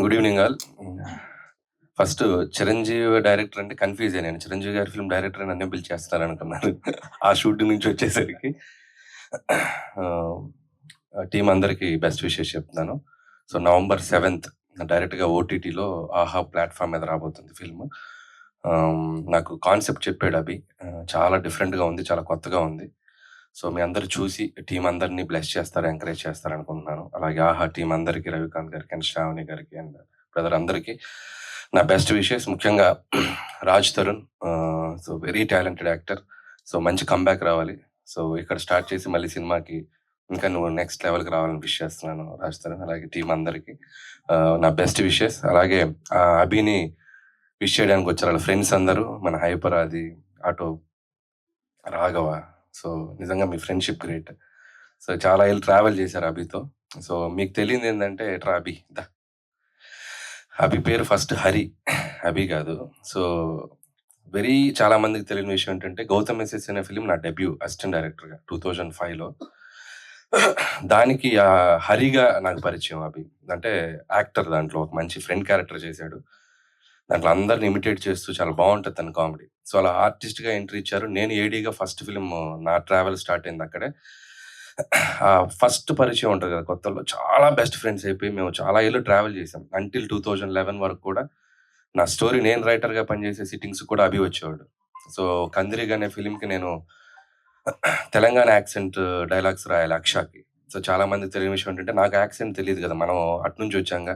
Good evening all. First Chiranjeevi director అంటే confuse అయ్యాను. చిరంజీవి గారి ఫిల్మ్ డైరెక్టర్ నన్నే పిలిచేస్తారు అనుకున్నాను. ఆ షూటింగ్ నుంచి వచ్చేసరికి టీం అందరికీ బెస్ట్ విషెస్ చెప్తున్నాను. సో November 7th డైరెక్ట్గా ఓటీటీలో ఆహా ప్లాట్ఫామ్ మీద రాబోతుంది ఫిల్మ్. నాకు కాన్సెప్ట్ చెప్పాడు అభి. చాలా డిఫరెంట్గా ఉంది, చాలా కొత్తగా ఉంది. సో మీ అందరు చూసి టీం అందరినీ బ్లెస్ చేస్తారు, ఎంకరేజ్ చేస్తారు అనుకుంటున్నాను. అలాగే ఆహా టీం అందరికీ, రవికాంత్ గారికి అండ్ శ్రావణి గారికి అండ్ బ్రదర్ అందరికీ నా బెస్ట్ విషెస్. ముఖ్యంగా Raj Tarun, so very talented actor. So మంచి కంబ్యాక్ రావాలి. సో ఇక్కడ స్టార్ట్ చేసి మళ్ళీ సినిమాకి ఇంకా నువ్వు నెక్స్ట్ లెవెల్కి రావాలని విష్ చేస్తున్నాను రాజ్ తరుణ్. అలాగే టీం అందరికీ నా బెస్ట్ విషెస్. అలాగే అభిని విష్ చేయడానికి వచ్చారు వాళ్ళ ఫ్రెండ్స్ అందరూ, మన హైపర్ ఆది, ఆటో, రాఘవ. సో నిజంగా మీ ఫ్రెండ్షిప్ గ్రేట్. సో చాలా ఏళ్ళు ట్రావెల్ చేశారు అభితో. సో మీకు తెలియదు ఏంటంటే ఎట్రా అభి దా, అభి పేరు ఫస్ట్ హరి, అభి కాదు. సో చాలా మందికి తెలియని విషయం ఏంటంటే గౌతమ్ ఎస్ఎస్ అనే ఫిలిం నా డెబ్యూ అసిస్టెంట్ డైరెక్టర్గా 2005లో. దానికి హరిగా నాకు పరిచయం అభి. అంటే యాక్టర్, దాంట్లో ఒక మంచి ఫ్రెండ్ క్యారెక్టర్ చేశాడు. దాంట్లో అందరిని ఇమిటేట్ చేస్తూ చాలా బాగుంటుంది తన కామెడీ. సో అలా ఆర్టిస్ట్గా ఎంట్రీ ఇచ్చారు. నేను ఏడీగా ఫస్ట్ ఫిలిం నా ట్రావెల్ స్టార్ట్ అయింది అక్కడే. ఫస్ట్ పరిచయం ఉంటుంది కదా కొత్తలో, చాలా బెస్ట్ ఫ్రెండ్స్ అయిపోయి మేము చాలా ఏళ్ళు ట్రావెల్ చేసాం. అంటిల్ 2011 వరకు కూడా నా స్టోరీ నేను రైటర్గా పనిచేసే సిట్టింగ్స్ కూడా అభి వచ్చేవాడు. సో కందిరిగ్ అనే ఫిలింకి నేను తెలంగాణ యాక్సెంట్ డైలాగ్స్ రాయాలి అక్షాకి. సో చాలా మంది తెలియని విషయం ఏంటంటే నాకు యాక్సెంట్ తెలియదు కదా, మనం అట్నుంచి వచ్చాక.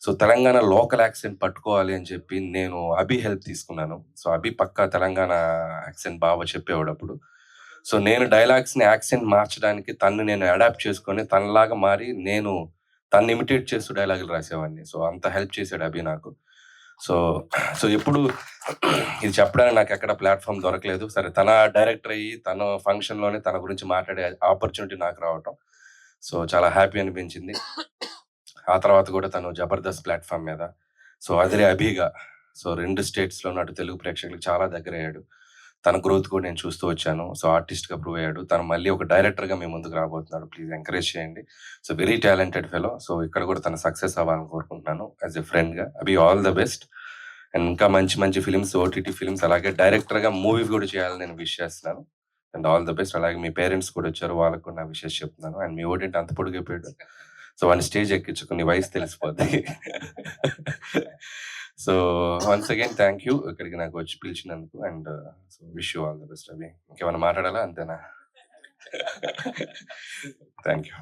సో తెలంగాణ లోకల్ యాక్సెంట్ పట్టుకోవాలి అని చెప్పి నేను అభి హెల్ప్ తీసుకున్నాను. సో అభి పక్కా తెలంగాణ యాక్సెంట్ బాగా చెప్పేవాడు అప్పుడు. సో నేను డైలాగ్స్ని యాక్సెంట్ మార్చడానికి తను నేను అడాప్ట్ చేసుకొని తనలాగా మారి నేను తను ఇమిటేట్ చేస్తూ డైలాగులు రాసేవాడిని. సో అంత హెల్ప్ చేశాడు అభి నాకు. సో సో ఎప్పుడు ఇది చెప్పడానికి నాకు ఎక్కడ ప్లాట్ఫామ్ దొరకలేదు. సరే తన డైరెక్టర్ అయ్యి తన ఫంక్షన్లోనే తన గురించి మాట్లాడే ఆపర్చునిటీ నాకు రావటం సో చాలా హ్యాపీ అనిపించింది. ఆ తర్వాత కూడా తను జబర్దస్త్ ప్లాట్ఫామ్ మీద, సో అదిరే అభిగా, సో 2 స్టేట్స్లో అటు తెలుగు ప్రేక్షకులకు చాలా దగ్గర అయ్యాడు. తన గ్రోత్ కూడా నేను చూస్తూ వచ్చాను. సో ఆర్టిస్ట్గా ప్రూవ్ అయ్యాడు. తను మళ్ళీ ఒక డైరెక్టర్గా మేము ముందుకు రాబోతున్నాడు. ప్లీజ్ ఎంకరేజ్ చేయండి. So very talented fellow. So ఇక్కడ కూడా తన సక్సెస్ అవ్వాలని కోరుకుంటున్నాను యాజ్ ఎ ఫ్రెండ్గా. అభి ఆల్ ద బెస్ట్. అండ్ ఇంకా మంచి మంచి ఫిలిమ్స్, ఓటీటీ ఫిలిమ్స్, అలాగే డైరెక్టర్గా మూవీ కూడా చేయాలని నేను విష్ చేస్తున్నాను. And all the best. అలాగే మీ పేరెంట్స్ కూడా వచ్చారు, వాళ్ళకు కూడా నా విషెస్ చెప్తున్నాను. అండ్ మీ ఓటేంటి అంత పొడిగిపోయాడు, సో వాడిని స్టేజ్ ఎక్కించుకుని వయసు తెలిసిపోద్ది. So once again thank you ఇక్కడికి నాకు వచ్చి పిలిచినందుకు. And so wish you all the best. అవి ఇంకేమైనా మాట్లాడాలా? అంతేనా? Thank you.